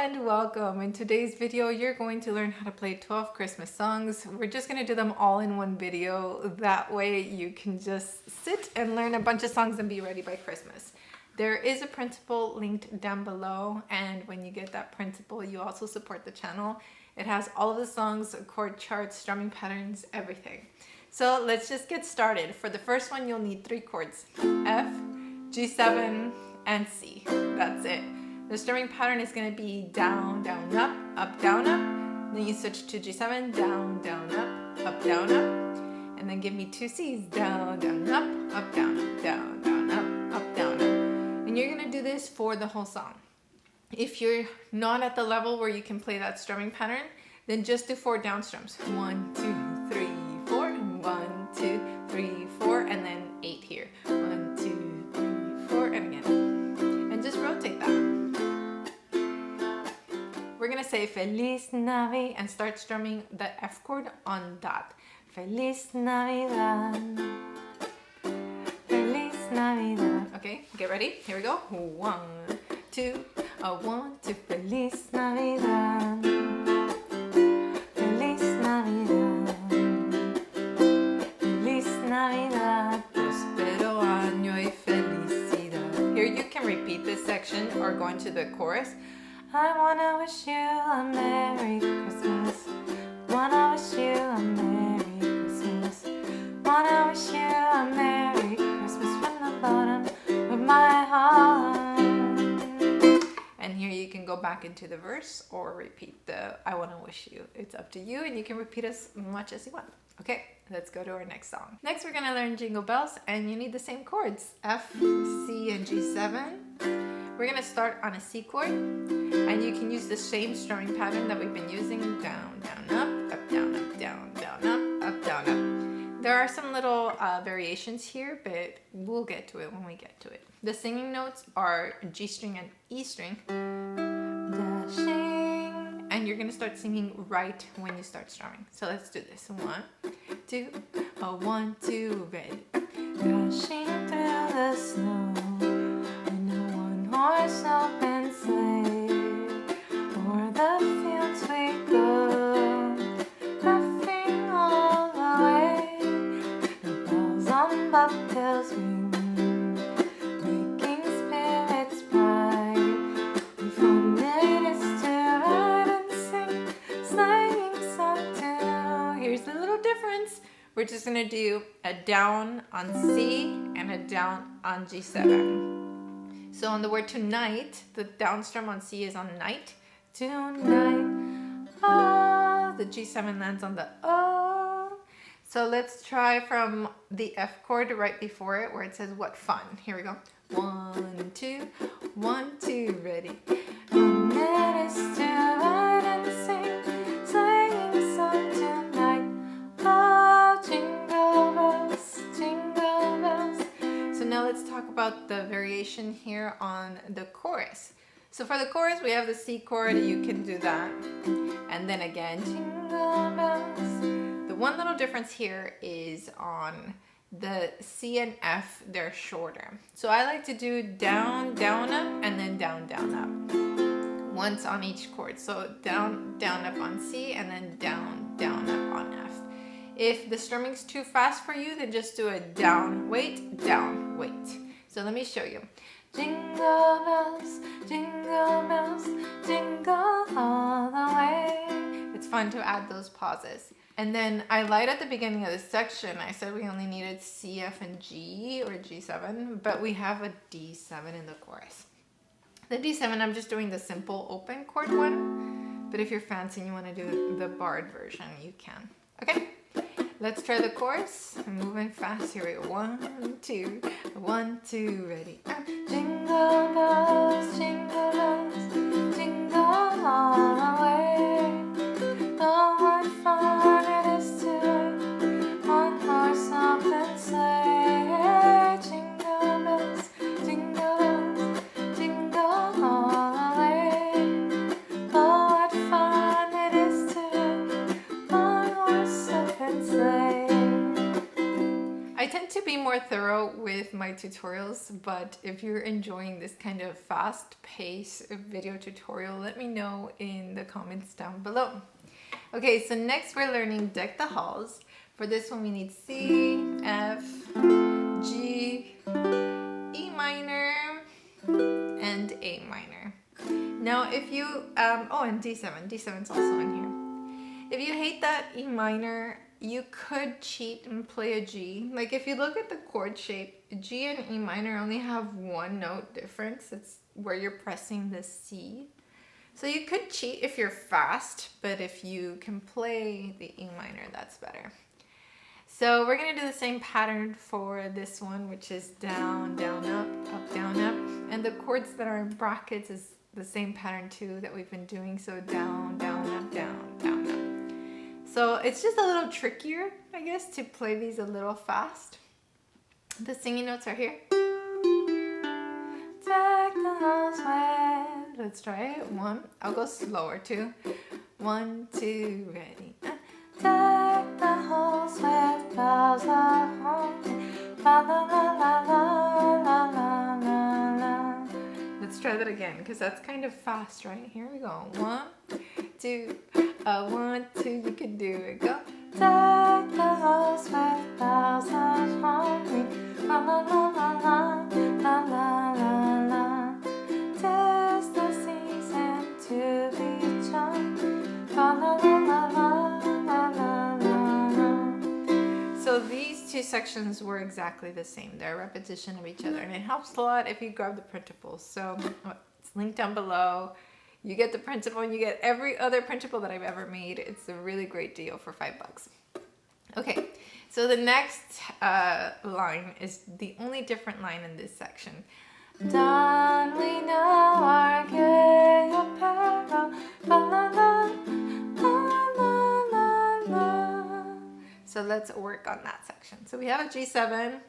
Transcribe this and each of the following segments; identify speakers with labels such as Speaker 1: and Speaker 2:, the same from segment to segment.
Speaker 1: and welcome. In today's video, you're going to learn how to play 12 Christmas songs. We're just going to do them all in one video. That way you can just sit and learn a bunch of songs and be ready by Christmas. There is a printable linked down below, and when you get that printable, you also support the channel. It has all of the songs, chord charts, strumming patterns, everything. So let's just get started. For the first one, you'll need 3 chords: F, G7, and C. That's it. The strumming pattern is going to be down, down, up, down, up. Then you switch to G7, down, down, up, down, up. And then give me 2 C's, down, down, up, down, up, down, down, up, down, up. And you're going to do this for the whole song. If you're not at the level where you can play that strumming pattern, then just do 4 down strums. 1, 2, 3, 4. 1, 2, 3, 4. And then 8 here. 1, 2, 3, 4. And again. And just rotate that. We're going to say Feliz Navidad and start strumming the F chord on that. Feliz Navidad. Feliz Navidad. Okay, get ready. Here we go. 1, 2, 1, 2. Feliz Navidad. Feliz Navidad. Feliz Navidad. Prospero año y felicidad. Here you can repeat this section or go into the chorus. I wanna wish you a Merry Christmas. Wanna wish you a Merry Christmas. Wanna wish you a Merry Christmas from the bottom of my heart. And here you can go back into the verse or repeat the I wanna wish you. It's up to you, and you can repeat as much as you want. Okay, let's go to our next song. Next, we're gonna learn Jingle Bells, and you need the same chords: F, C, and G7. We're going to start on a C chord, and you can use the same strumming pattern that we've been using: down, down, up, down, up, down, down, up, down, up. There are some little variations here, but we'll get to it when we get to it. The singing notes are G string and E string. Dashing. And you're going to start singing right when you start strumming. So let's do this. 1, 2, 1, 2, ready. Dashing through the snow. Horse open sleigh, o'er the fields we go, laughing all the way. The bells on bobtails ring, making spirits bright. And fun it is to ride and sing, sleighing song too. Here's the little difference. We're just going to do a down on C and a down on G7. So on the word tonight, the down strum on C is on night. Tonight, oh, the G7 lands on the O. So let's try from the F chord right before it, where it says what fun. Here we go. 1, 2, 1, 2, ready. And it is to ride and sing, singing song tonight. Oh, jingle bells, jingle bells. So now let's talk about the variation here on the chorus. So for the chorus, we have the C chord. You can do that. And then again, jingle bells. The one little difference here is on the C and F, they're shorter. So I like to do down, down, up, and then down, down, up. Once on each chord. So down, down, up on C, and then down, down, up on F. If the strumming's too fast for you, then just do a down, wait, down, wait. So let me show you. Jingle bells, jingle all the way. It's fun to add those pauses. And then I lied at the beginning of this section. I said we only needed C, F, and G, or G7, but we have a D7 in the chorus. The D7, I'm just doing the simple open chord one, but if you're fancy and you want to do the barred version, you can. Okay? Let's try the chorus. I'm moving fast. Here we go. 1, 2, 1, 2, ready. Jingle bells, jingle all the way. Oh, what fun it is to ride one horse open sleigh. Jingle bells, jingle all the way. Oh, what fun it is to ride one horse open sleigh. I tend to be more more thorough with my tutorials, but if you're enjoying this kind of fast-paced video tutorial, let me know in the comments down below. Okay, so next we're learning Deck the Halls. For this one we need C, F, G, E minor, and A minor. Now if you, oh, and D7, D7's also in here. If you hate that E minor, you could cheat and play a G. Like if you look at the chord shape, G and E minor only have one note difference. It's where you're pressing the C. So you could cheat if you're fast, but if you can play the E minor, that's better. So we're gonna do the same pattern for this one, which is down, down, up, down, up. And the chords that are in brackets is the same pattern too that we've been doing. So down, down, up, down, down, up. So it's just a little trickier, I guess, to play these a little fast. The singing notes are here. Deck the halls with, let's try it. One, I'll go slower too. 1, 2, ready. Deck the halls with bells of home. La la la la la la la la la. Let's try that again, because that's kind of fast, right? Here we go. 1, 2, 1, 2, you can do it. Go. Deck the halls with bells of home. La la la la la la la la la. 'Tis the season to be young. La la la la la la la la la. So these two sections were exactly the same. They're a repetition of each other, and it helps a lot if you grab the printables. So it's linked down below. You get the printable and you get every other printable that I've ever made. It's a really great deal for $5. Okay, so the next line is the only different line in this section. Don we know our gay apparel, la la la, la la la la. So let's work on that section. So we have a G7,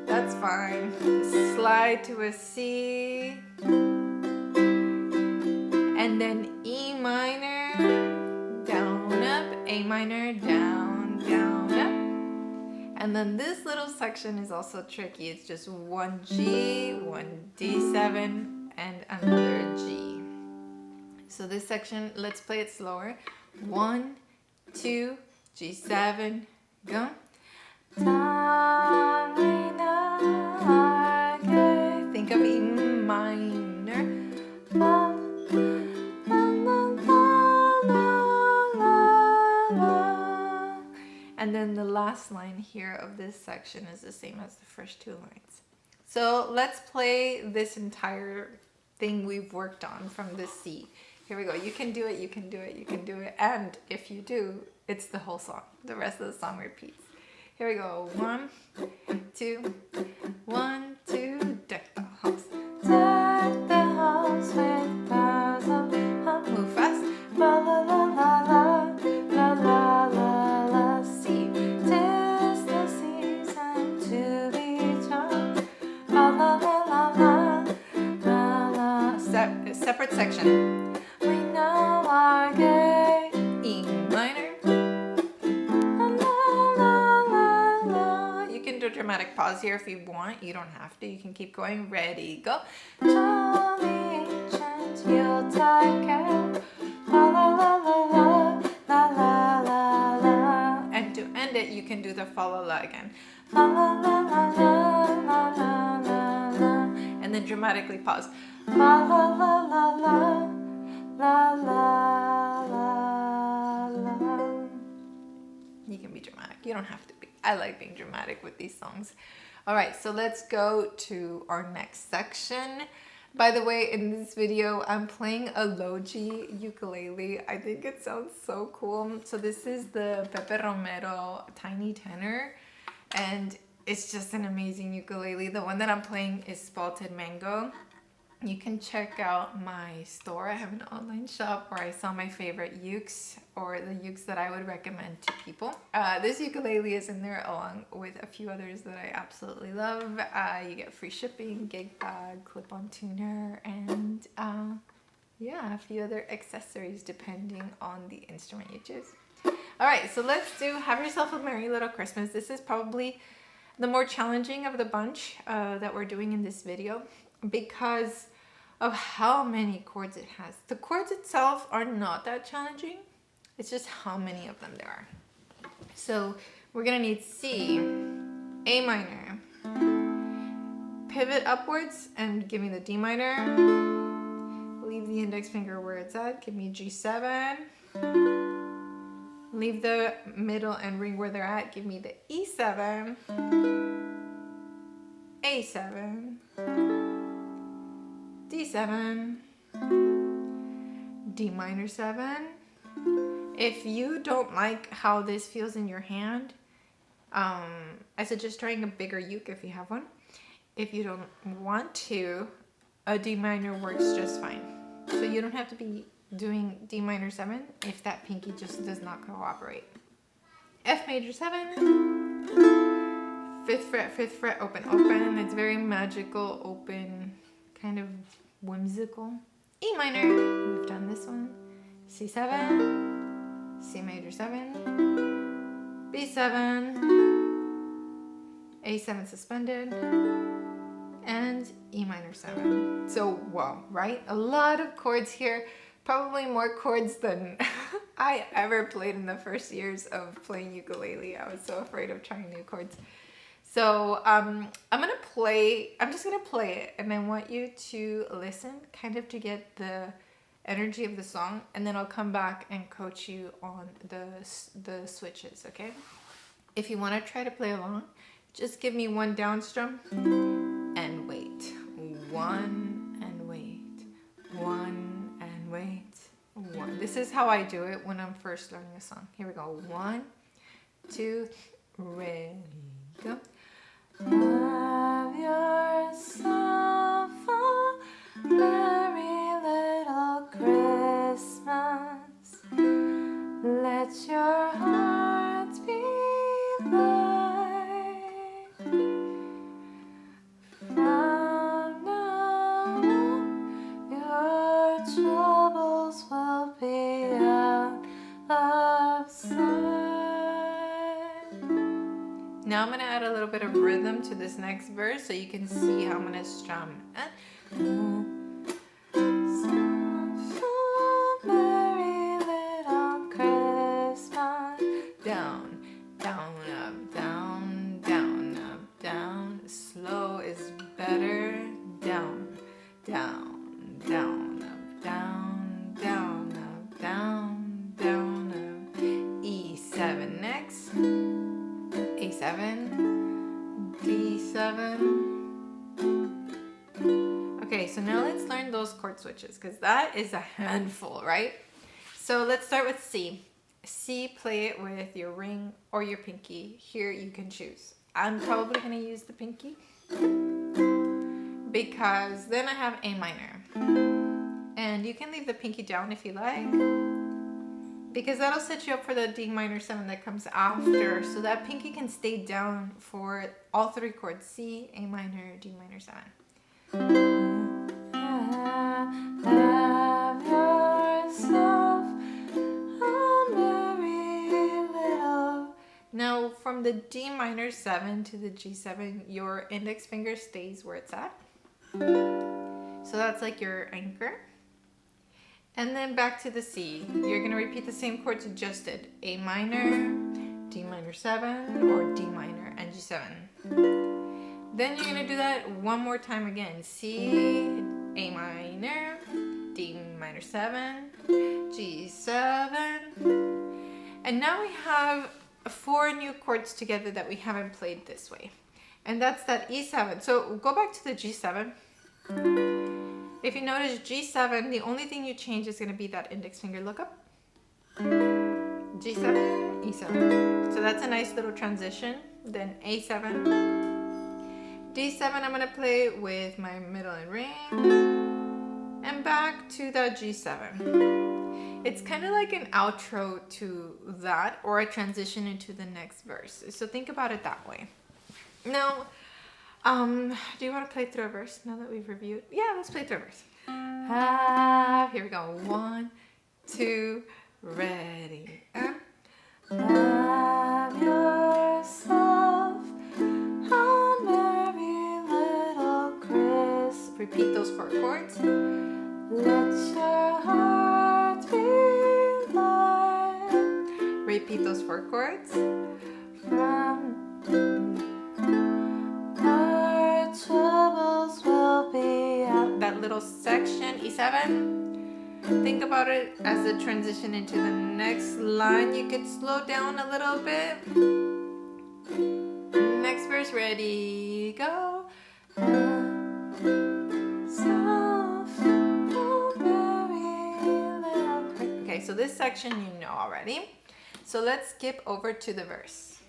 Speaker 1: that's fine. Slide to a C, and then E minor, down, up, A minor, down, down, up. And then this little section is also tricky. It's just one G, one D7, and another G. So this section, let's play it slower. 1, 2, G7, go. Down we know, okay. Think of E minor. La, and then the last line here of this section is the same as the first two lines. So let's play this entire thing we've worked on from the C. Here we go. You can do it, you can do it, you can do it. And if you do, it's the whole song. The rest of the song repeats. Here we go. 1, 2, 1, 2, deck the halls. Deck the halls with boughs of hum. Move fast. La la la la la, la la la la. C. 'Tis the season to be young. La la la la la, la la. Separate section. We know our gay. E minor. La la la la. You can do a dramatic pause here if you want. You don't have to. You can keep going. Ready, go. Jolly ancient Yuletide carol. La la la la la, la la la la. And to end it, you can do the fa la la again. La la la la la, la la la la. And then dramatically pause. La la la la la, la la la la. You can be dramatic. You don't have to be. I like being dramatic with these songs. All right, so let's go to our next section. By the way, in this video, I'm playing a low G ukulele. I think it sounds so cool. So this is the Romero Tiny Tenor, and it's just an amazing ukulele. The one that I'm playing is Spalted Mango. You can check out my store. I have an online shop where I sell my favorite ukes, or the ukes that I would recommend to people. This ukulele is in there along with a few others that I absolutely love. You get free shipping, gig bag, clip-on tuner, and yeah, a few other accessories depending on the instrument you choose. All right, so let's do Have Yourself a Merry Little Christmas. This is probably the more challenging of the bunch that we're doing in this video because of how many chords it has. The chords itself are not that challenging. It's just how many of them there are. So we're gonna need C, A minor, pivot upwards and give me the D minor, leave the index finger where it's at, give me G7, leave the middle and ring where they're at, give me the E7, A7, D7, D minor 7. If you don't like how this feels in your hand, I suggest trying a bigger uke if you have one. If you don't want to, a D minor works just fine. So you don't have to be doing D minor 7 if that pinky just does not cooperate. F major 7, 5th fret, open, open. It's very magical, open, kind of whimsical. E minor, we've done this one. C7, C major 7, B7, A7 suspended, and E minor 7. So, wow, right? A lot of chords here, probably more chords than I ever played in the first years of playing ukulele. I was so afraid of trying new chords. So I'm just gonna play it, and I want you to listen kind of to get the energy of the song, and then I'll come back and coach you on the switches, okay? If you want to try to play along, just give me one down strum and wait. One and wait. One and wait. One. This is how I do it when I'm first learning a song. Here we go. 1, 2, ready, go. Have yourself a merry little Christmas. Let your hearts be light. From now on, your troubles will be out of sight. Now I'm going to add a little bit of rhythm to this next verse so you can see how I'm going to strum. Merry little Christmas. Down, down, up, down, down, up, down. Slow is better. Down, down, down, up, down, down, up, down, down, up. E7 next. A7, D7. Okay, so now let's learn those chord switches because that is a handful, right? So let's start with C. C, play it with your ring or your pinky. Here you can choose. I'm probably going to use the pinky because then I have A minor. And you can leave the pinky down if you like, because that'll set you up for the D minor 7 that comes after. So that pinky can stay down for all 3 chords, C, A minor, D minor 7. Have yourself a merry little. Now from the D minor 7 to the G7, your index finger stays where it's at. So that's like your anchor. And then back to the C. You're going to repeat the same chords you just did. A minor, D minor 7, or D minor and G7. Then you're going to do that one more time again. C, A minor, D minor 7, G7. And now we have 4 new chords together that we haven't played this way. And that's that E7. So go back to the G7. If you notice G7, the only thing you change is going to be that index finger. Look up. G7, E7. So that's a nice little transition. Then A7. D7 I'm going to play with my middle and ring. And back to that G7. It's kind of like an outro to that, or a transition into the next verse. So think about it that way. Now, do you want to play through a verse now that we've reviewed? Yeah, let's play through a verse. Here we go. 1, 2, ready. Have yourself a Repeat those 4 chords. Let your heart be light. Repeat those 4 chords. From our troubles will be out. That little section, E7. Think about it as a transition into the next line. You could slow down a little bit. Next verse, ready, go. Okay, so this section you know already. So let's skip over to the verse.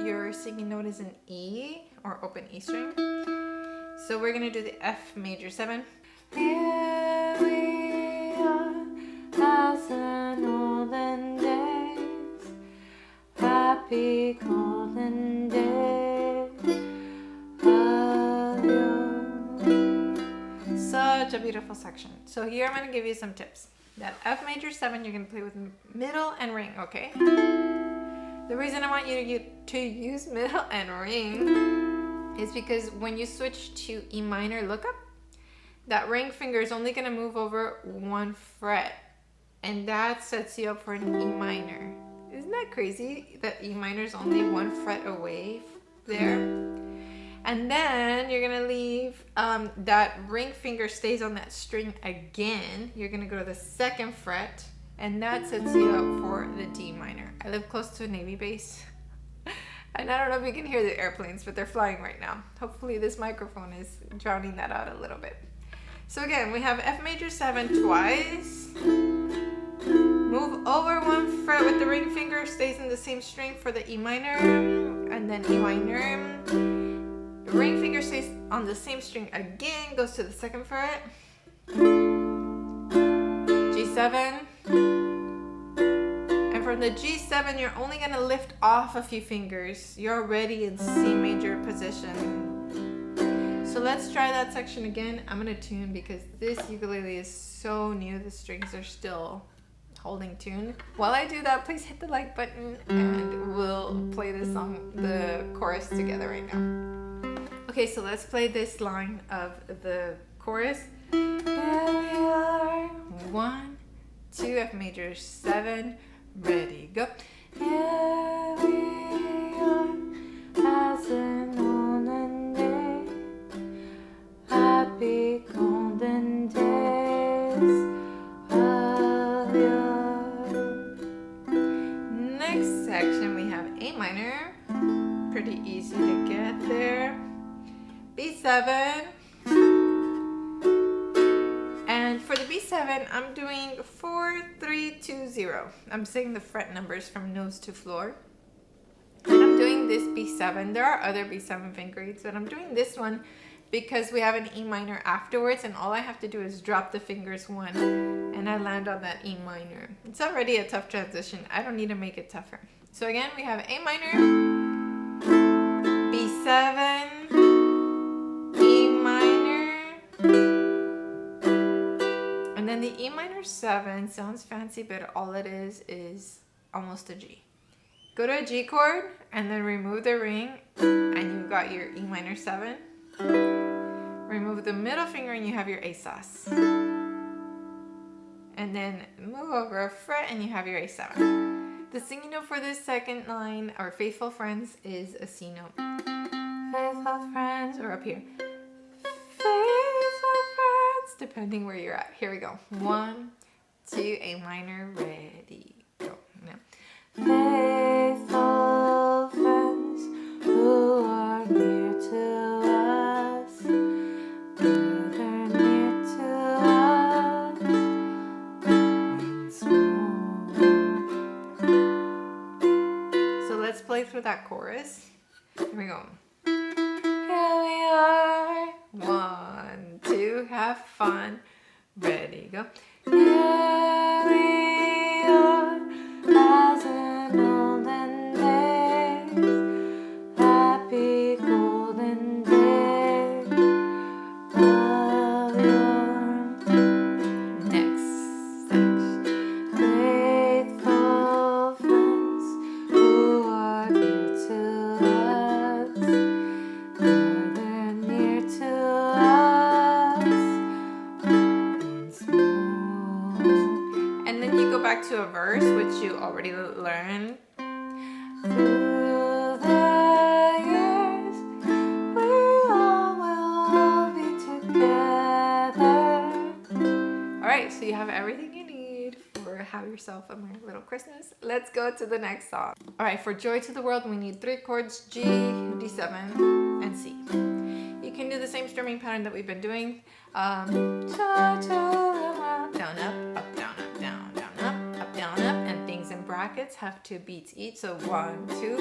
Speaker 1: Your singing note is an E or open E string. So we're gonna do the F major 7. Here we are, as in olden days, happy golden days of yore. Such a beautiful section. So here I'm gonna give you some tips. That F major 7, you're gonna play with middle and ring, okay? The reason I want you to use middle and ring is because when you switch to E minor lookup, that ring finger is only gonna move over 1 fret, and that sets you up for an E minor. Isn't that crazy that E minor is only 1 fret away there? And then you're gonna leave, that ring finger stays on that string again. You're gonna go to the 2nd fret, and that sets you up for the D minor. I live close to a Navy base. And I don't know if you can hear the airplanes, but they're flying right now. Hopefully this microphone is drowning that out a little bit. So again, we have F major 7 twice. Move over 1 fret with the ring finger, stays in the same string for the E minor, and then E minor. The ring finger stays on the same string again, goes to the 2nd fret. G7. From the G7, you're only going to lift off a few fingers. You're already in C major position. So let's try that section again. I'm going to tune because this ukulele is so new. The strings are still holding tune. While I do that, please hit the like button and we'll play this song, the chorus together right now. Okay, so let's play this line of the chorus. Here we are, 1, 2, F major 7. Ready, go. Here we are, as in olden days, happy golden days of yore. Next section we have A minor, pretty easy to get there. B7. And for the B7, I'm doing 4, 3, 2, 0. I'm saying the fret numbers from nose to floor. And I'm doing this B7. There are other B7 fingers, but I'm doing this one because we have an E minor afterwards, and all I have to do is drop the fingers 1, and I land on that E minor. It's already a tough transition. I don't need to make it tougher. So again, we have A minor, B7, E minor, and then the E minor 7 sounds fancy, but all it is almost a G. Go to a G chord and then remove the ring and you've got your E minor 7. Remove the middle finger and you have your A sus. And then move over a fret and you have your A7. The singing note for this second line, or Faithful Friends, is a C note. Faithful friends, or up here. Faithful friends, depending where you're at. Here we go. 1, 2, A minor, ready, go. Now. Faithful friends who are near to us, they're near to us once more. So let's play through that chorus. Here we go. Here we are. 1, 2, have fun. Ready, go. Here we are, as in olden days, happy golden days of yore. Next section. Faithful friends who are dear to us, to a verse, which you already learned. Through the years, we all will be together. All right, so you have everything you need for Have Yourself a Merry Little Christmas. Let's go to the next song. All right, for Joy to the World, we need 3 chords, G, D7, and C. You can do the same strumming pattern that we've been doing. Down, up, down, up, down, down, up, down, up. And things in brackets have 2 beats each. So 1, 2,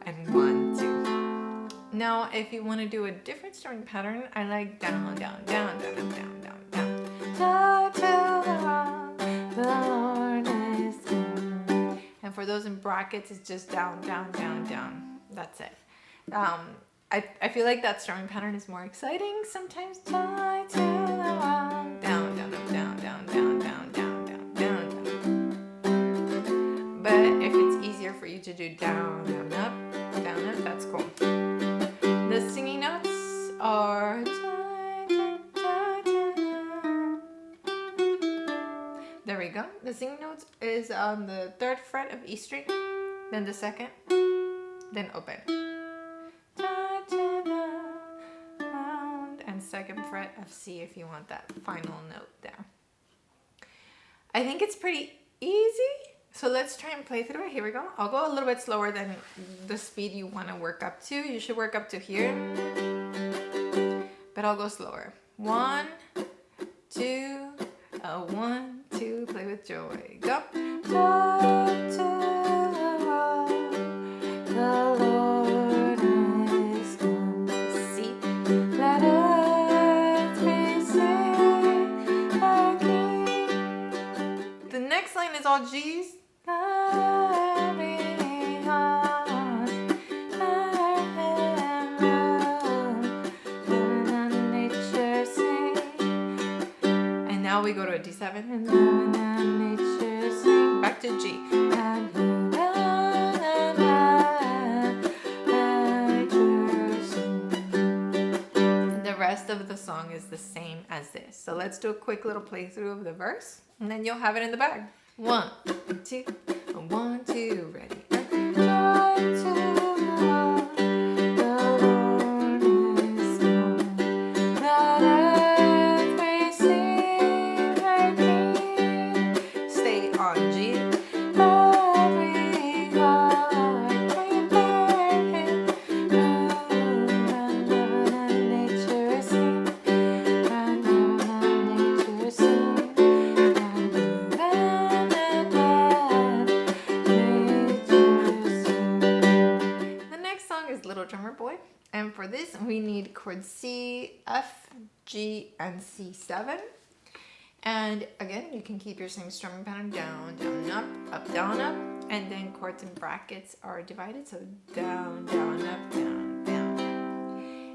Speaker 1: and 1, 2. Now, if you want to do a different strumming pattern, I like down, down, down, down, up, down, down, down. The Lord is good. And for those in brackets, it's just down, down, down, down. That's it. I feel like that strumming pattern is more exciting. Sometimes down, down, down, down, down, down, down, down, down, down, down. But if it's easier for you to do down, down, up, that's cool. The singing notes are. There we go. The singing notes is on the 3rd fret of E string, then the 2nd, then open. And 2nd fret of C if you want that final note there. I think it's pretty easy. So let's try and play through it. Here we go. I'll go a little bit slower than the speed you want to work up to. You should work up to here, but I'll go slower. 1, 2, 1, 2, play with joy. Go. Joy to the Lord is come. See, let earth receive our King. The next line is all G's. Now we go to a D7 and nature sing. Back to G. The rest of the song is the same as this. So let's do a quick little playthrough of the verse, and then you'll have it in the bag. 1, 2, 1, 2, ready. Joy to the Lord is come. Let earth receive her King. Stay on G. Every heart prepare Him room, and heaven and nature sing, and heaven and nature sing, and heaven and nature sing. The next song is Little Drummer Boy, and for this we need chords C, F, G, and C7. And again, you can keep your same strumming pattern, down, down, up, down, up, and then chords and brackets are divided, so down, down, up, down, down.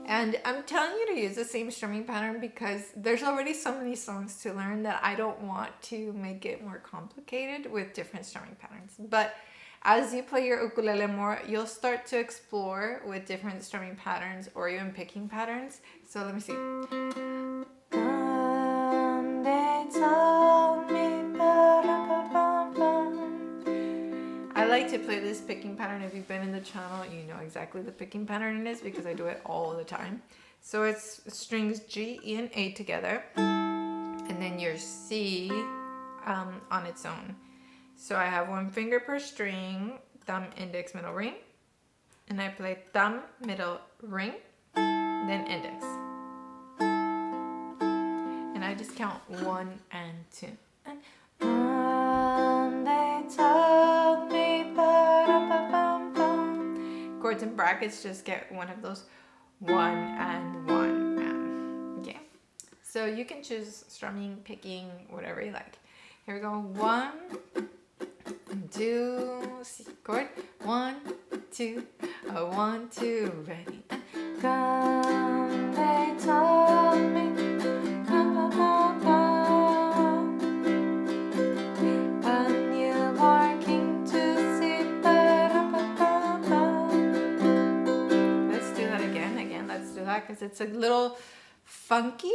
Speaker 1: And I'm telling you to use the same strumming pattern because there's already so many songs to learn that I don't want to make it more complicated with different strumming patterns. But as you play your ukulele more, you'll start to explore with different strumming patterns or even picking patterns. So let me see. I like to play this picking pattern. If you've been in the channel, you know exactly the picking pattern it is because I do it all the time. So it's strings G, E, and A together, and then your C on its own. So I have 1 finger per string, thumb, index, middle, ring, and I play thumb, middle, ring, then index. And I just count 1 and 2. And they told me, chords and brackets just get one of those 1 and 1 and. Okay. So you can choose strumming, picking, whatever you like. Here we go. 1, 2, C chord. 1, 2, 1, 2, ready. Come, they told me. Because it's a little funky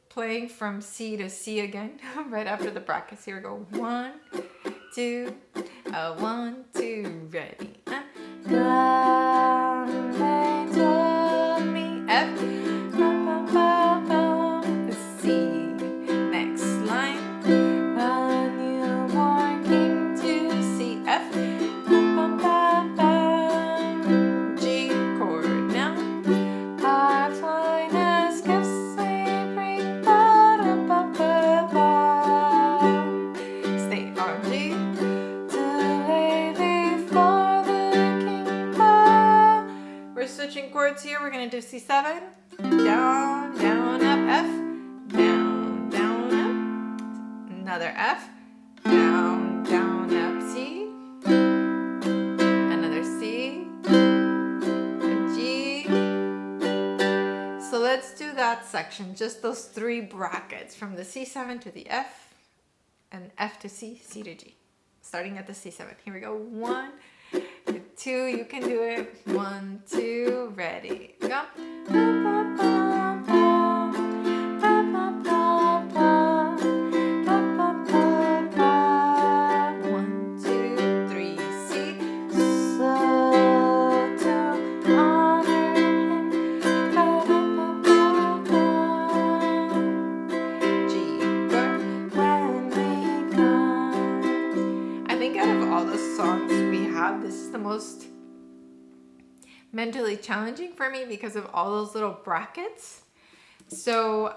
Speaker 1: playing from C to C again right after the brackets. Here we go. 1, 2, a 1, 2, ready. Then they told me F, C. Next line. A newborn king to see F, G chord now. Our finest gifts we bring, stay on G. To lay before the king. We're switching chords here. We're gonna do C7, down, down, up, F, down, down, up, another F, down, down, up, C, another C, a G. So let's do that section, just those 3 brackets from the C7 to the F, and F to C, C to G. Starting at the C7. Here we go. 1, 2, you can do it. 1, 2, ready, go. 1, 2, 3, C. So to honor him, G chord when we come. I think out of all the songs we have, this is the most mentally challenging for me because of all those little brackets. So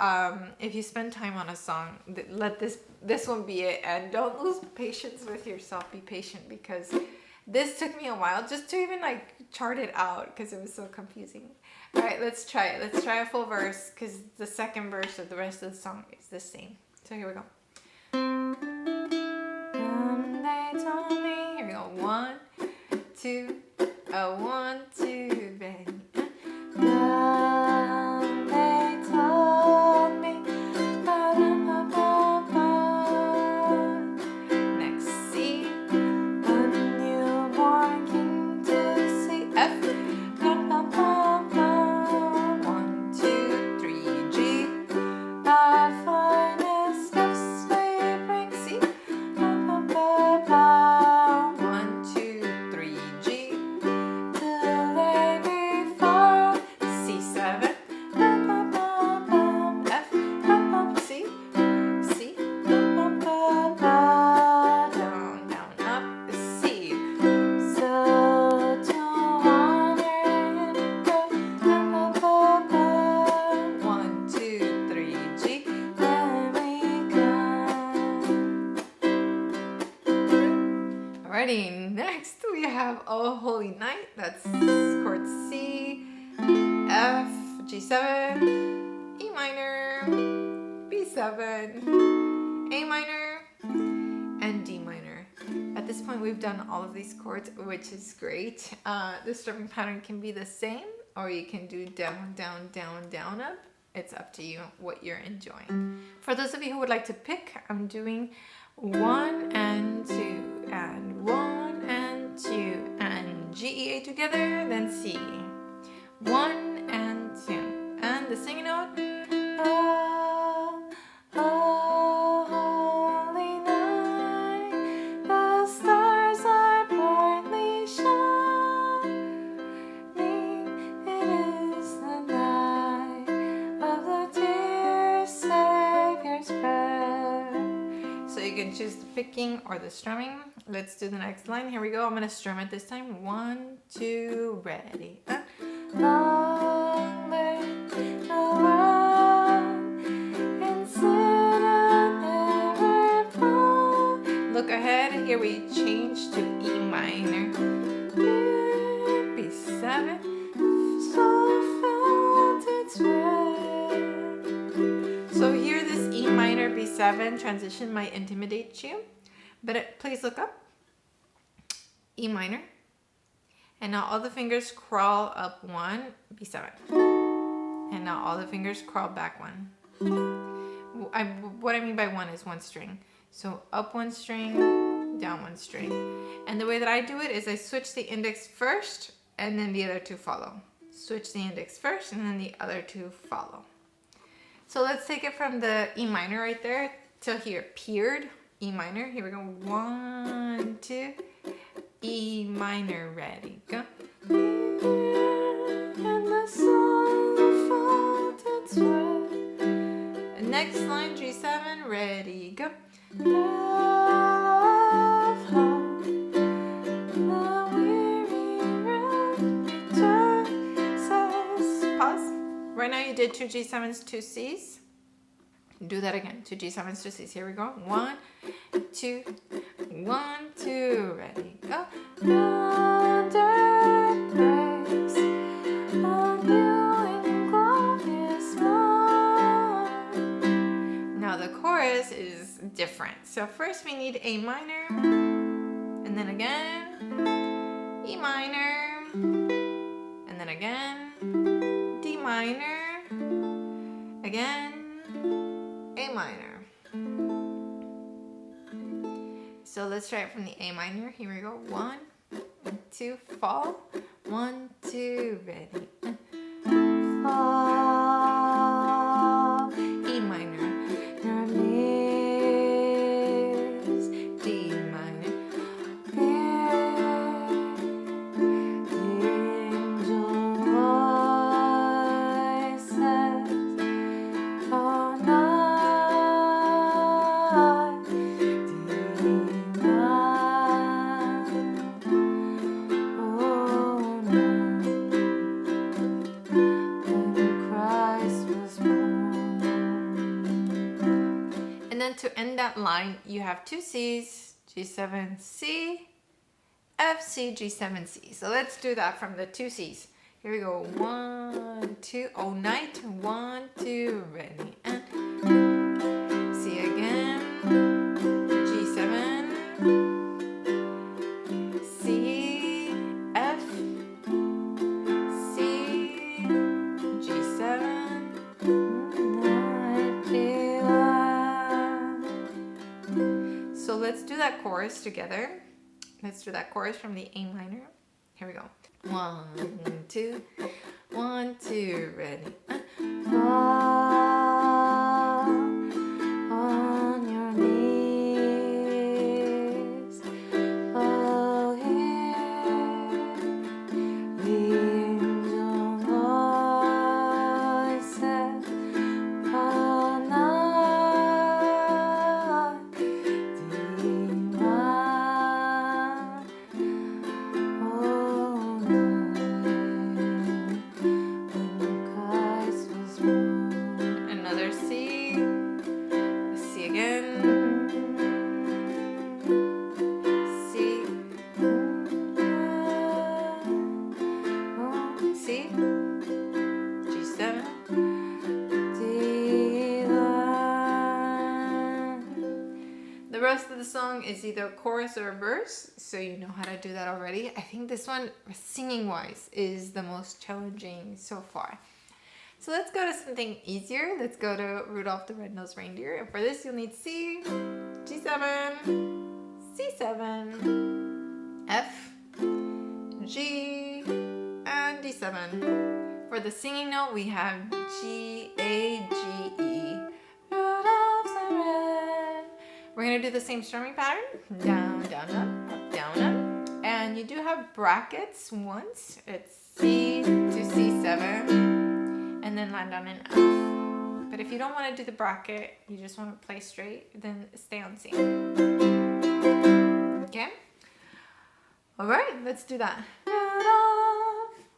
Speaker 1: if you spend time on a song, let this one be it, and don't lose patience with yourself. Be patient, because this took me a while just to even like chart it out because it was so confusing. All right, let's try it. Let's try a full verse, because the second verse of the rest of the song is the same. So here we go. And they told me, here we go. 1, 2, a 1, 2, ready. Then they told me, next C, a newborn king to see F, 1, 2, 3, G, our finest gifts we bring, C, 1, 2, 3, G, to lay before C7, F, C, C, down, down, up, C. So to honor him, 1, 2, 3, G, then we come. Alrighty, next we have Oh Holy Night. That's chord C, F, G7, E minor, B7, A minor, and D minor. At this point, we've done all of these chords, which is great. The strumming pattern can be the same, or you can do down, down, down, down, up. It's up to you what you're enjoying. For those of you who would like to pick, I'm doing 1 and 2, and 1 and 2, and G, E, A together, then C. 1 and 2, and the singing note. Oh, oh, holy night, the stars are brightly shining. It is the night of the dear Savior's birth. So you can choose the picking or the strumming. Let's do the next line. Here we go. I'm gonna strum it this time. 1, 2, ready. Long lay the world in sin and never fall. Look ahead. Here we change to E minor. B7. So felt its way. So here this E minor B7 transition might intimidate you, but please look up. E minor. And now all the fingers crawl up 1, B7. And now all the fingers crawl back 1. What I mean by 1 is 1 string. So up 1 string, down 1 string. And the way that I do it is I switch the index first, and then the other 2 follow. Switch the index first, and then the other 2 follow. So let's take it from the E minor right there till here, piered. E minor. Here we go. 1, 2. E minor. Ready, go. And the sun found its way. Next line, G7. Ready, go. Pause. Right now you did 2 G7s, 2 Cs. Do that again. 2 G7s, 2 Cs. Here we go. 1, 2, 1, 2. Ready, go. Now the chorus is different. So first we need A minor, and then again E minor, and then again D minor, again A minor. So let's try it from the A minor. Here we go. 1, 2, fall. 1, 2, ready. Fall. E minor. Your knees. D minor. The angel voices. Oh, night. And then to end that line, you have 2 C's, G7, C, F, C, G7, C. So let's do that from the 2 C's. Here we go. 1, 2, oh night. 1, 2, ready. And C again. G7, C, F, C, G7. So let's do that chorus together. Let's do that chorus from the A minor. Here we go. 1, 2, 1, 2, ready. Fall on your knees. Oh, hear the angel voices. Oh, night divine. Oh, night when Christ was born. Another C. C again. C. C. G7. The rest of the song is either a chorus or a verse, so you know how to do that already. I think this one, singing wise, is the most challenging so far. So let's go to something easier. Let's go to Rudolph the Red-Nosed Reindeer. And for this, you'll need C, G7, C7, F, G, and D7. For the singing note, we have G, A, G, E. Rudolph's the red. We're going to do the same strumming pattern. Down, down, up, down, up. And you do have brackets once. It's C to C7. And then land on an F. But if you don't want to do the bracket, you just want to play straight, then stay on C. Okay? Alright, let's do that.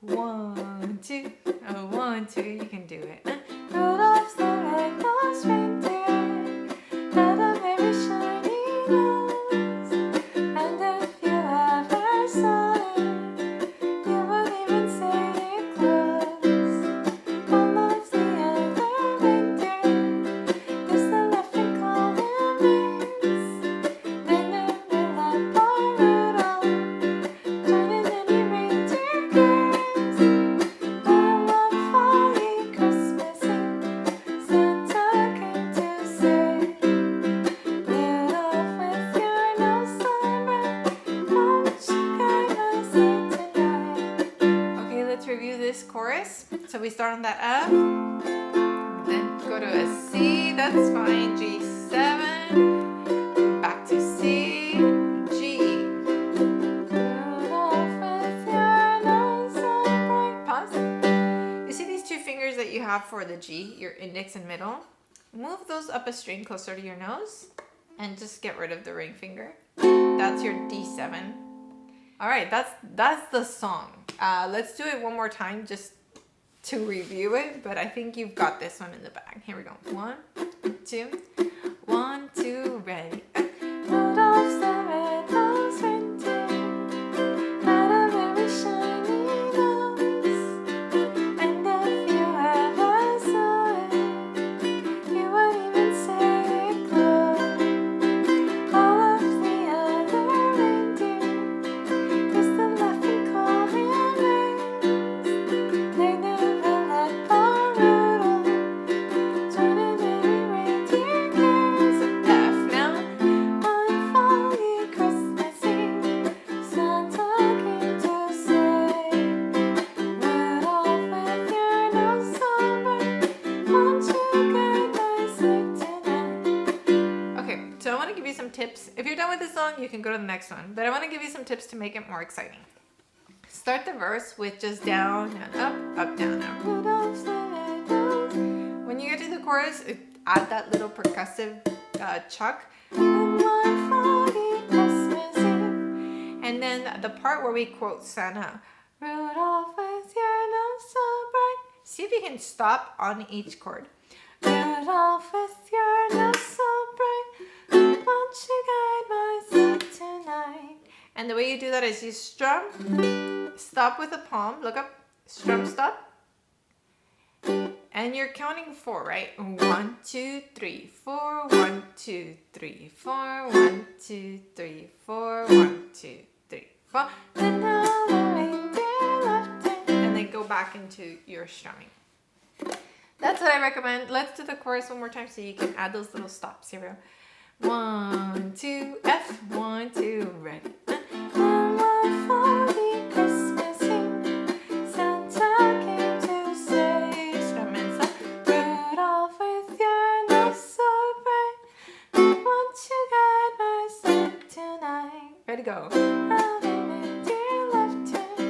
Speaker 1: 1, 2, oh, 1, 2, you can do it. Rudolph's the red-nosed reindeer, had a very shiny nose, and if you ever saw him, you would even say it close. All of the other reindeer used to laugh and call him names. They never let poor Rudolph join in any reindeer games. But one foggy Christmas Eve, Santa came to say, Rudolph, with your nose so red, what you gonna say tonight? Okay, let's review this chorus. So we start on that F, then go to a C, that's fine, G7, back G, your index and middle. Move those up a string closer to your nose and just get rid of the ring finger. That's your D7. All right, that's the song. Let's do it one more time just to review it, but I think you've got this one in the bag. Here we go. 1, 2, 1, 2, ready. Rudolph's the red-nosed reindeer had a very shiny nose, and if you ever saw it, you would even say it glowed. All of the other reindeer used to laugh and call him names. They never let poor Rudolph join in any reindeer games. F now. One foggy Christmas Eve, Santa came to say, Rudolph, with your nose so bright, won't you guide my sleigh tonight? Okay, so I want to give you some tips. If you're done with this song, you can go to the next one. But I want to give you some tips to make it more exciting. Start the verse with just down and up, down, up. Rudolph's the red-nosed. When you get to the chorus, add that little percussive chuck. On one foggy Christmas Eve. And then the part where we quote Santa, Rudolph, with your nose so bright. See if you can stop on each chord. Rudolph, with your nose so bright, won't you guide my sleigh tonight? And the way you do that is you strum, stop with a palm, look up, strum, stop. And you're counting 4, right? 1, 2, 3, 4, 1, 2, 3, 4, 1, 2, 3, 4, 1, 2, 3, 4. Then all the reindeer left it. And then go back into your strumming. That's what I recommend. Let's do the chorus one more time so you can add those little stops. Here we go. 1, 2, F, 1, 2, ready. On one foggy Christmas Eve, Santa came to say, strum and stop, Rudolph, with your nose so bright, won't you guide my sleigh tonight? Ready, go. All the reindeer left it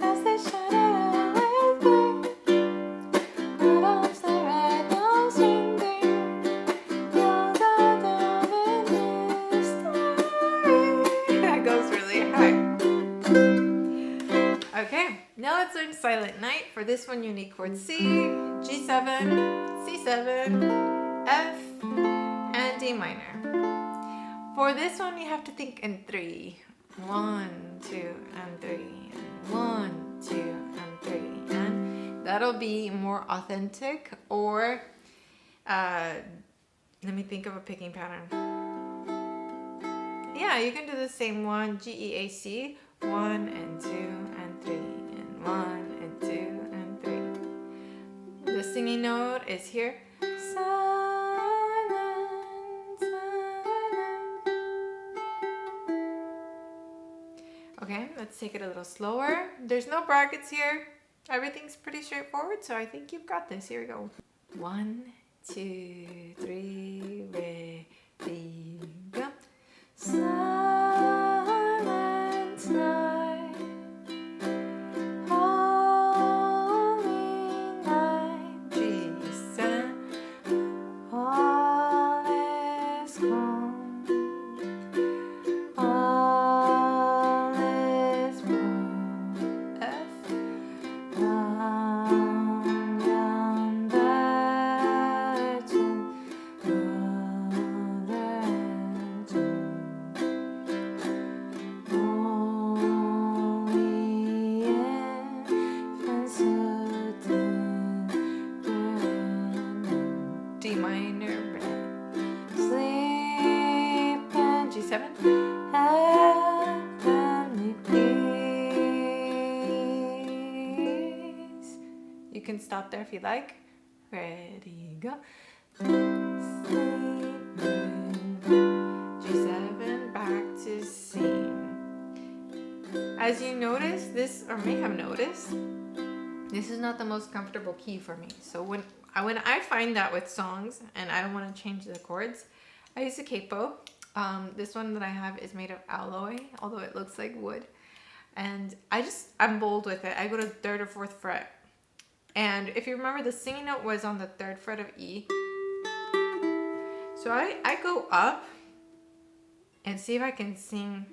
Speaker 1: as they shouted with glee. Rudolph's the red-nosed reindeer, you'll go down in history. That goes really high. Okay, now let's learn Silent Night. For this one, you need chord C, G7, C7, F, and D minor. For this one, you have to think in 3. 1, 2, and 3, and 1, 2, and 3, and that'll be more authentic. Or let me think of a picking pattern. Yeah, you can do the same one, G, E, A, C, 1 and 2 and 3, and 1 and 2 and 3. The singing note is here. Silent, silent. Okay, let's take it a little slower. There's no brackets here. Everything's pretty straightforward, so I think you've got this. Here we go. 1, 2, 3, ready, go. Silent night, holy night, Jesus, all is calm, all is warm. F, round yon virgin mother and D minor, red, sleep and G7, heavenly peace. You can stop there if you like. Ready, go. Sleep, G7, back to C. As you notice, this, or may have noticed, this is not the most comfortable key for me. So when I find that with songs and I don't want to change the chords, I use a capo. This one that I have is made of alloy, although it looks like wood. And I'm bold with it. I go to 3rd or 4th fret. And if you remember, the singing note was on the 3rd fret of E. So I go up and see if I can sing.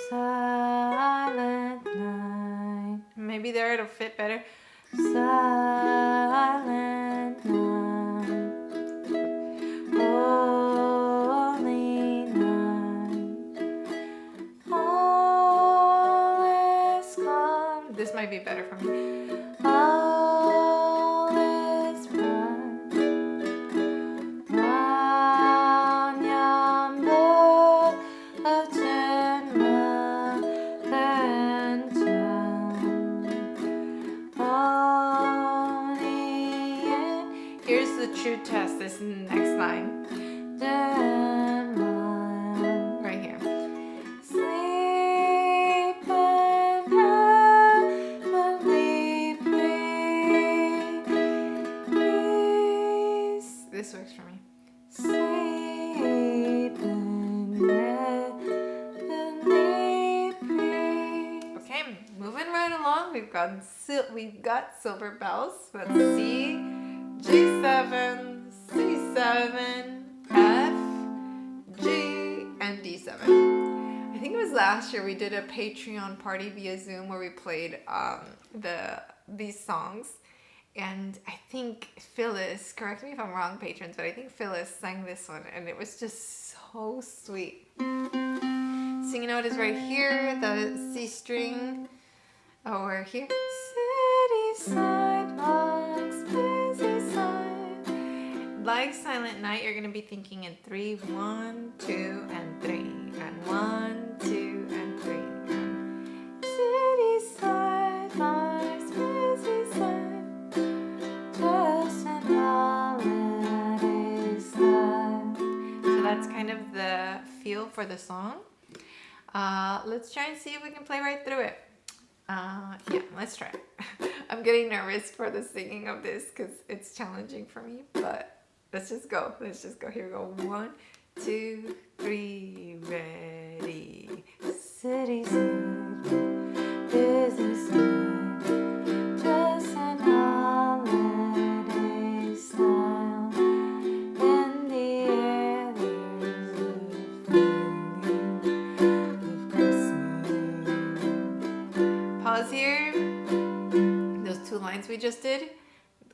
Speaker 1: Silent night. Maybe there it'll fit better. Silent night. Holy night. All is calm. This might be better for me. All is bright. Round yonder, a tin mother and child. Only in. Here's the true test. This next line. Right here. Sleep in heavenly peace. This works for me. Sleep in heavenly peace. Okay, moving right along. We've got silver bells. Let's see. G7, C7, F, G, and D7. I think it was last year we did a Patreon party via Zoom where we played these songs. And I think Phyllis, correct me if I'm wrong, patrons, but I think Phyllis sang this one, and it was just so sweet. Singing note is right here, the C string. Oh, we're here. City sidewalks, busy side. Like Silent Night, you're going to be thinking in 3, 1, 2, and 3. And 1, 2, and 3. And city sidewalks, busy side. Just an holiday style. So that's kind of the feel for the song. Let's try and see if we can play right through it. Yeah, let's try it. I'm getting nervous for the singing of this because it's challenging for me, but let's just go. Here we go. 1, 2, 3, ready. City side, busy side, just an holiday style. In the air there's a feeling of Christmas. Pause here. Those 2 lines we just did,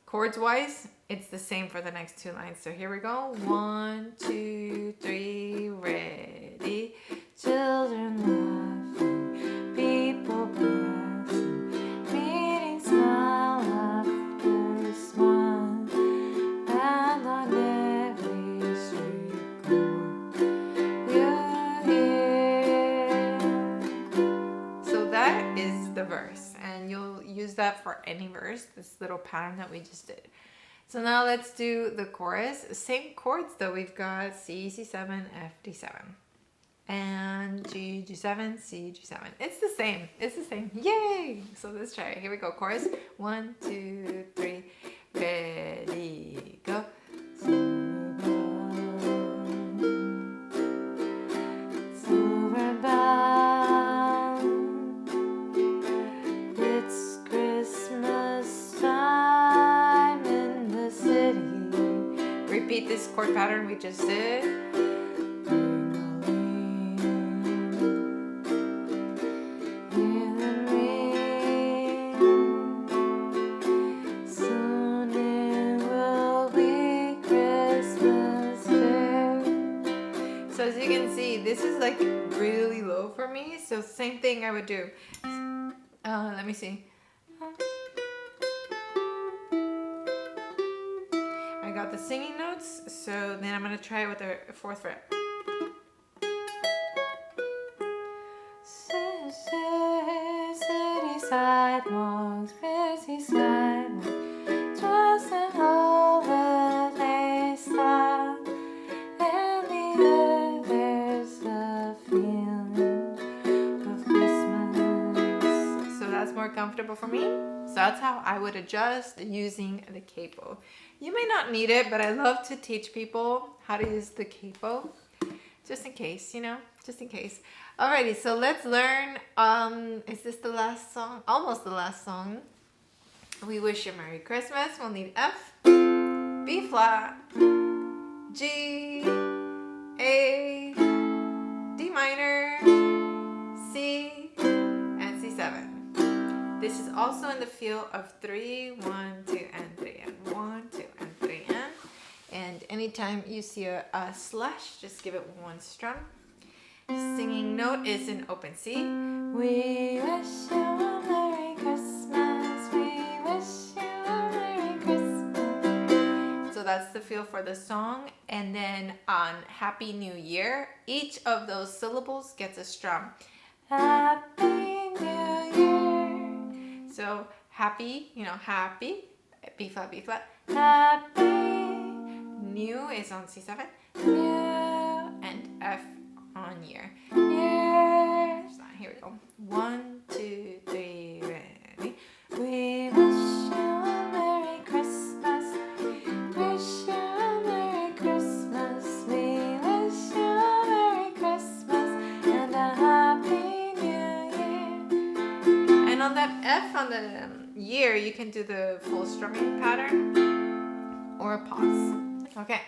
Speaker 1: chords wise, it's the same for the next 2 lines. So here we go. 1, 2, 3, ready. Children laughing, people passing, meeting smile after smile, and on every street corner you hear. So that is the verse, and you'll use that for any verse, this little pattern that we just did. So now let's do the chorus. Same chords though. We've got C, C7, F, D7. And G, G7, C, G7. It's the same. Yay! So let's try it. Here we go. Chorus. 1, 2, 3. Ready, go. Silver bell. It's Christmas time in the city. Repeat this chord pattern we just did. As you can see, this is like really low for me, so same thing I would do. Let me see. I got the singing notes, so then I'm going to try it with the 4th fret. City sidewalks, busy sidewalks, just an holiday style. More comfortable for me, so that's how I would adjust using the capo. You may not need it, but I love to teach people how to use the capo. just in case, you know, just in case. Alrighty, so let's learn. Is this the last song? Almost the last song. We wish you Merry Christmas. We'll need F, B flat, G, A, D minor, C, and C7. This is also in the feel of 3, 1, 2, and 3, and 1, 2, and 3, and anytime you see a slash, just give it one strum. Singing note is an open C. We wish you a Merry Christmas. We wish you a Merry Christmas. So that's the feel for the song. And then on Happy New Year, each of those syllables gets a strum. Happy New Year. So happy, you know, happy, B flat, B flat. Happy. New is on C7. New and F on year. Year. Here we go. 1, 2, 3, ready. We wish you a Merry Christmas. Wish you a Merry Christmas. We wish you a Merry Christmas and a Happy New Year. And on that F on the year, you can do the full strumming pattern or a pause. Okay.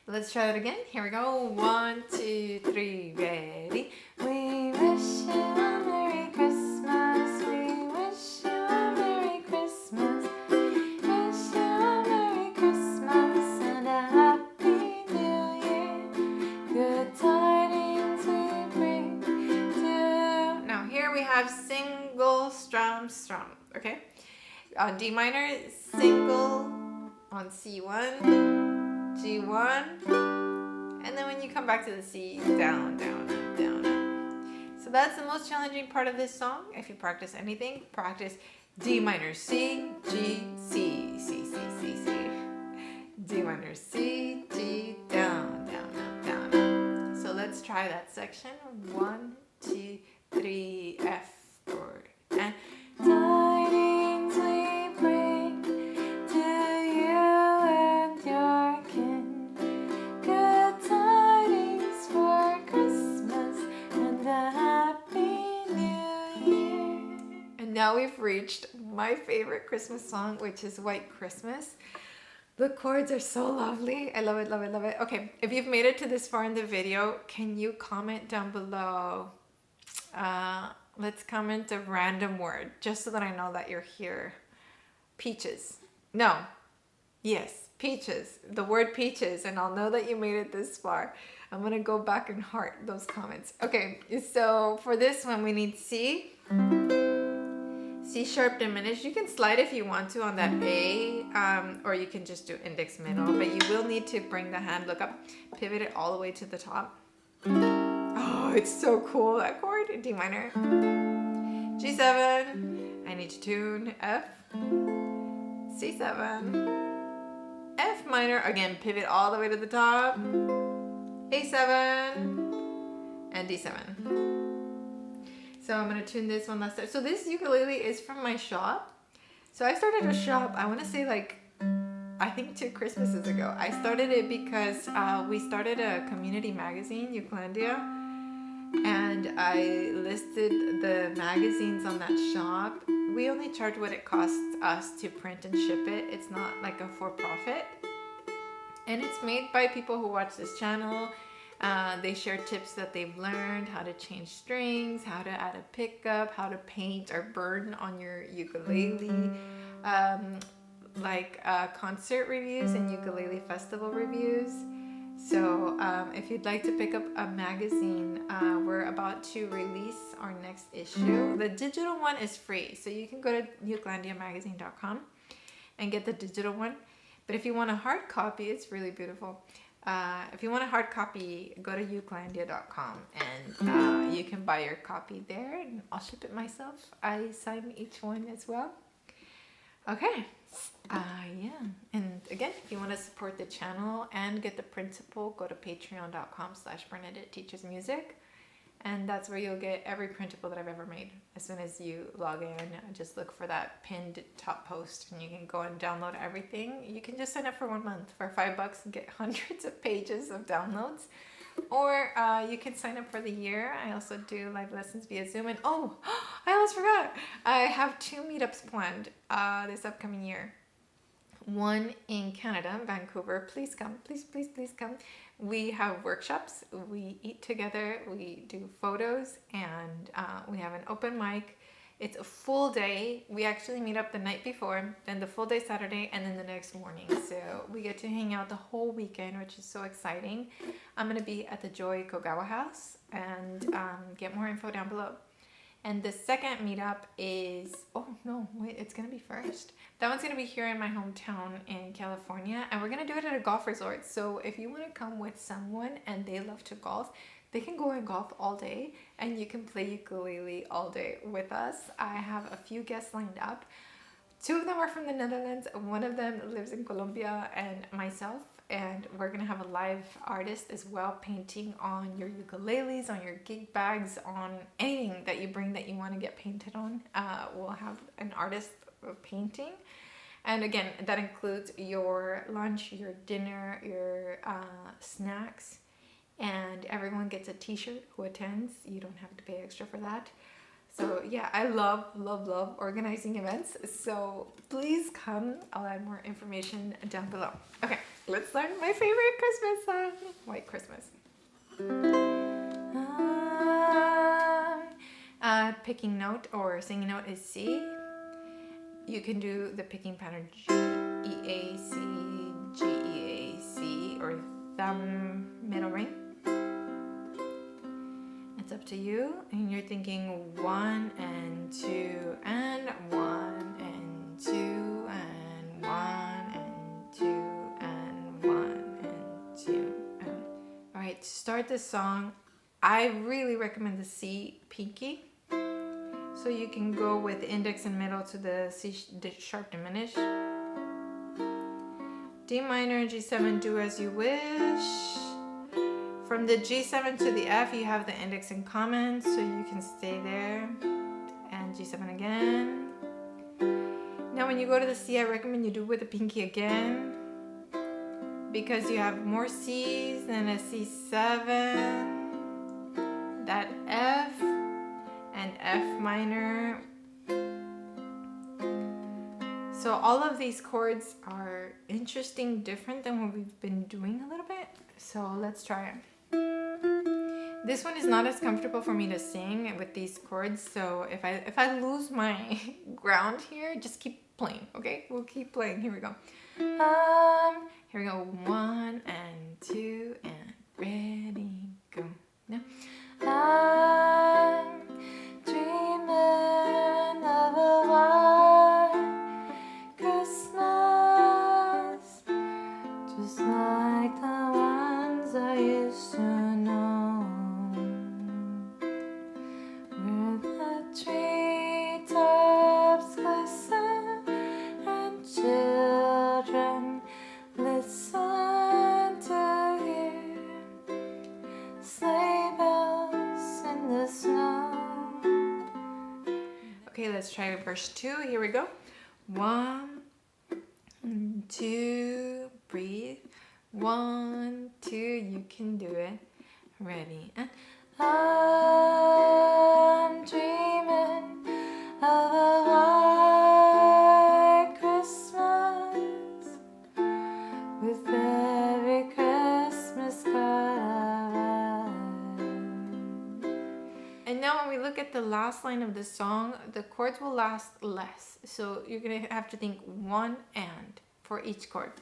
Speaker 1: Let's try that again. Here we go. 1, 2, 3, ready. We wish you a Merry Christmas. We wish you a Merry Christmas. Wish you a Merry Christmas and a Happy New Year. Good tidings we bring to. Now here we have single strum. Okay. On D minor, single. On C1. G1, and then when you come back to the C, down, down, up, down, up. So that's the most challenging part of this song. If you practice anything, practice D minor, C, G, C, C, C, C, C. D minor, C, G, down, down, up, down, up. So let's try that section. 1, 2, 3, F, 4, and tidings we bring to you and your kin. Good tidings for Christmas and a Happy New Year. And now we've reached my favorite Christmas song, which is White Christmas. The chords are so lovely. I love it, love it, love it. Okay, if you've made it to this far in the video, can you comment down below? Let's comment a random word, just so that I know that you're here. Peaches. No. Yes, peaches. The word peaches, and I'll know that you made it this far. I'm going to go back and heart those comments. Okay, so for this one, we need C. C sharp diminished. You can slide if you want to on that A, or you can just do index middle, but you will need to bring the hand, look up, pivot it all the way to the top. Oh, it's so cool, that chord. D minor. G7. I need to tune F. C7. F minor. Again, pivot all the way to the top. A7. And D7. So I'm going to tune this one last time. So this ukulele is from my shop. So I started a shop, I want to say like, I think 2 Christmases ago. I started it because we started a community magazine, Ukelandia. And I listed the magazines on that shop. We only charge what it costs us to print and ship it. It's not like a for-profit. And it's made by people who watch this channel. They share tips that they've learned, how to change strings, how to add a pickup, how to paint or burn on your ukulele, concert reviews and ukulele festival reviews. So if you'd like to pick up a magazine, we're about to release our next issue. The digital one is free, so you can go to ukulandiamagazine.com and get the digital one. But if you want a hard copy, it's really beautiful. If you want a hard copy, go to ukulandia.com and you can buy your copy there, and I'll ship it myself. I sign each one as well. Okay. Yeah. And again, if you want to support the channel and get the printable, go to patreon.com/Bernadette Teaches Music. And that's where you'll get every printable that I've ever made. As soon as you log in, just look for that pinned top post and you can go and download everything. You can just sign up for 1 month for $5 and get hundreds of pages of downloads. Or you can sign up for the year. I also do live lessons via Zoom. And oh, I almost forgot. I have 2 meetups planned this upcoming year. One in Canada, Vancouver. Please come. Please, please, please come. We have workshops. We eat together. We do photos. And we have an open mic. It's a full day. We actually meet up the night before, then the full day Saturday, and then the next morning. So we get to hang out the whole weekend, which is so exciting. I'm going to be at the Joy Kogawa house, and get more info down below. And the second meetup is, oh no, wait, it's going to be first. That one's going to be here in my hometown in California, and we're going to do it at a golf resort. So if you want to come with someone and they love to golf, they can go and golf all day, and you can play ukulele all day with us. I have a few guests lined up. 2 of them are from the Netherlands. One of them lives in Colombia, and myself. And we're gonna have a live artist as well, painting on your ukuleles, on your gig bags, on anything that you bring that you want to get painted on. We'll have an artist painting. And again, that includes your lunch, your dinner, your snacks. And everyone gets a t-shirt who attends. You don't have to pay extra for that. So yeah, I love, love, love organizing events. So please come. I'll add more information down below. Okay, let's learn my favorite Christmas song, White Christmas. Picking note or singing note is C. You can do the picking pattern G, E, A, C, G, E, A, C, or thumb middle ring. It's up to you, and you're thinking 1 and 2 and 1 and 2 and 1 and 2 and 1 and 2 and... All right, to start this song, I really recommend the C pinky. So you can go with index and middle to the C sharp diminished. D minor, G7, do as you wish. From the G7 to the F, you have the index in common, so you can stay there. And G7 again. Now when you go to the C, I recommend you do with the pinky again, because you have more C's than a C7, that F, and F minor. So all of these chords are interesting, different than what we've been doing a little bit. So let's try it. This one is not as comfortable for me to sing with these chords, so if I lose my ground here, just keep playing, okay? We'll keep playing. Here we go. Here we go. 1 and 2 and ready, go. Now. I'm dreaming of a white Christmas, just like the ones I used to know. Treetops glisten and children listen to hear sleigh bells in the snow. Okay, let's try verse 2. Here we go. 1, 2, breathe. 1, 2, you can do it. Ready, and I'm dreaming of a white Christmas with every Christmas card I write. And now when we look at the last line of the song, the chords will last less. So you're going to have to think 1 and for each chord.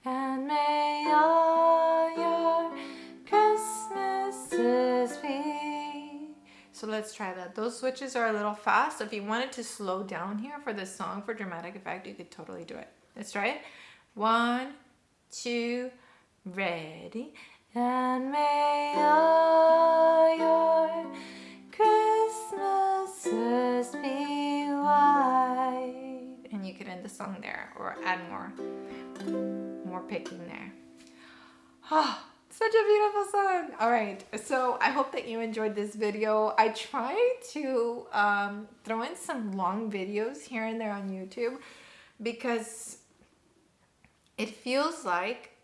Speaker 1: And may all your Christmases be. So let's try that. Those switches are a little fast. So if you wanted to slow down here for the song for dramatic effect, you could totally do it. Let's try it. 1, 2, ready. And may all your Christmases be white. And you could end the song there or add more picking there. Oh, such a beautiful song. All right, so I hope that you enjoyed this video. I try to throw in some long videos here and there on YouTube because it feels like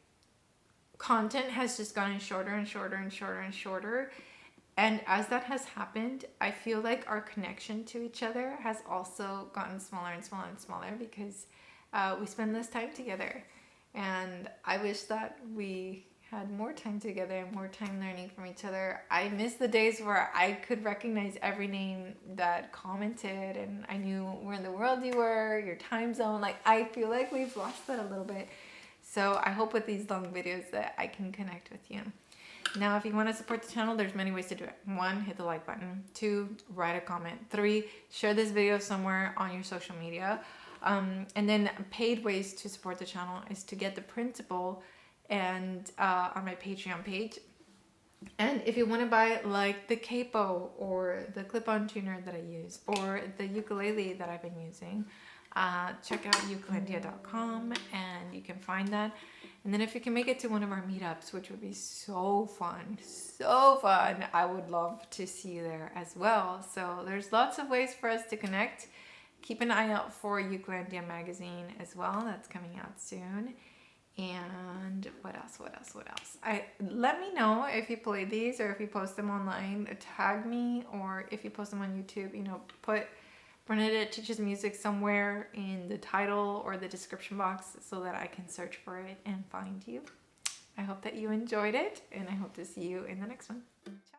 Speaker 1: content has just gotten shorter and shorter and shorter and shorter. And as that has happened, I feel like our connection to each other has also gotten smaller and smaller and smaller because we spend less time together. And I wish that we had more time together and more time learning from each other. I miss the days where I could recognize every name that commented and I knew where in the world you were, your time zone. Like, I feel like we've lost that a little bit. So I hope with these long videos that I can connect with you. Now, if you want to support the channel, there's many ways to do it. 1, hit the like button. 2, write a comment. 3, share this video somewhere on your social media. And then paid ways to support the channel is to get the printable and on my Patreon page. And if you want to buy like the capo or the clip-on tuner that I use or the ukulele that I've been using, check out ukulele.com and you can find that. And then if you can make it to one of our meetups, which would be so fun, I would love to see you there as well. So there's lots of ways for us to connect. Keep an eye out for Ukulele magazine as well. That's coming out soon. And what else? Let me know if you play these or if you post them online. Tag me, or if you post them on YouTube, you know, put Bernadette Teaches Music somewhere in the title or the description box so that I can search for it and find you. I hope that you enjoyed it, and I hope to see you in the next one. Ciao.